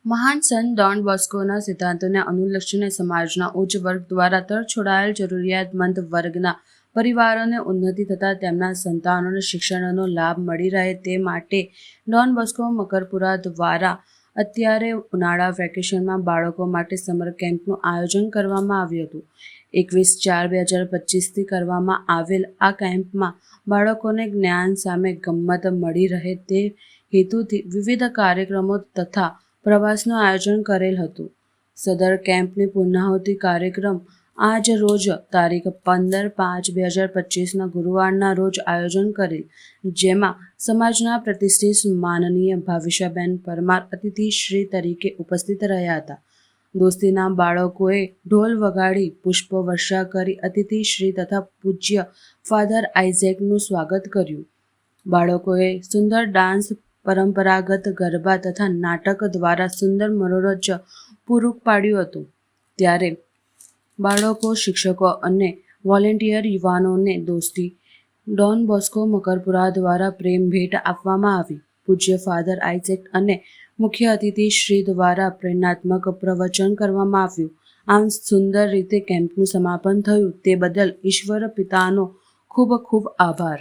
મહાન સંત ડોન બોસ્કોના સિદ્ધાંતોને અનુલક્ષીને સમાજના ઉચ્ચ વર્ગ દ્વારા તરછોડાયેલ જરૂરિયાતમંદ વર્ગના પરિવારોને ઉન્નતિ થતાં તેમના સંતાનોને શિક્ષણનો લાભ મળી રહે તે માટે ડોન બોસ્કો મકરપુરા દ્વારા અત્યારે ઉનાળા વેકેશનમાં બાળકો માટે સમર કેમ્પનું આયોજન કરવામાં આવ્યું હતું। 21/4/2025થી કરવામાં આવેલ આ કેમ્પમાં બાળકોને જ્ઞાન સામે ગમ્મત મળી રહે તે હેતુથી વિવિધ કાર્યક્રમો તથા પ્રવાસનું આયોજન કરેલ હતું। સદર કેમ્પની પૂર્ણાહુતિ કાર્યક્રમ આજ રોજ તારીખ 15/5/2025ના ગુરુવારના રોજ આયોજન કરેલ, જેમાં સમાજના પ્રતિષ્ઠિત માનનીય ભાવિશાબેન પરમાર અતિથિશ્રી તરીકે ઉપસ્થિત રહ્યા હતા। દોસ્તીના બાળકોએ ઢોલ વગાડી પુષ્પવર્ષા કરી અતિથિશ્રી તથા પૂજ્ય ફાધર આઇઝેકનું સ્વાગત કર્યું। બાળકોએ સુંદર ડાન્સ, પરંપરાગત ગરબા તથા નાટક દ્વારા સુંદર મનોરંજન પૂરું પાડ્યું હતું। ત્યારે બાળકો, શિક્ષકો અને વોલેન્ટિયર યુવાનોને દોસ્તી ડોન બોસ્કો મકરપુરા દ્વારા પ્રેમ ભેટ આપવામાં આવી। પૂજ્ય ફાધર આઇઝેક અને મુખ્ય અતિથિ શ્રી દ્વારા પ્રેરણાત્મક પ્રવચન કરવામાં આવ્યું। આમ સુંદર રીતે કેમ્પનું સમાપન થયું તે બદલ ઈશ્વર પિતાનો ખૂબ ખૂબ આભાર।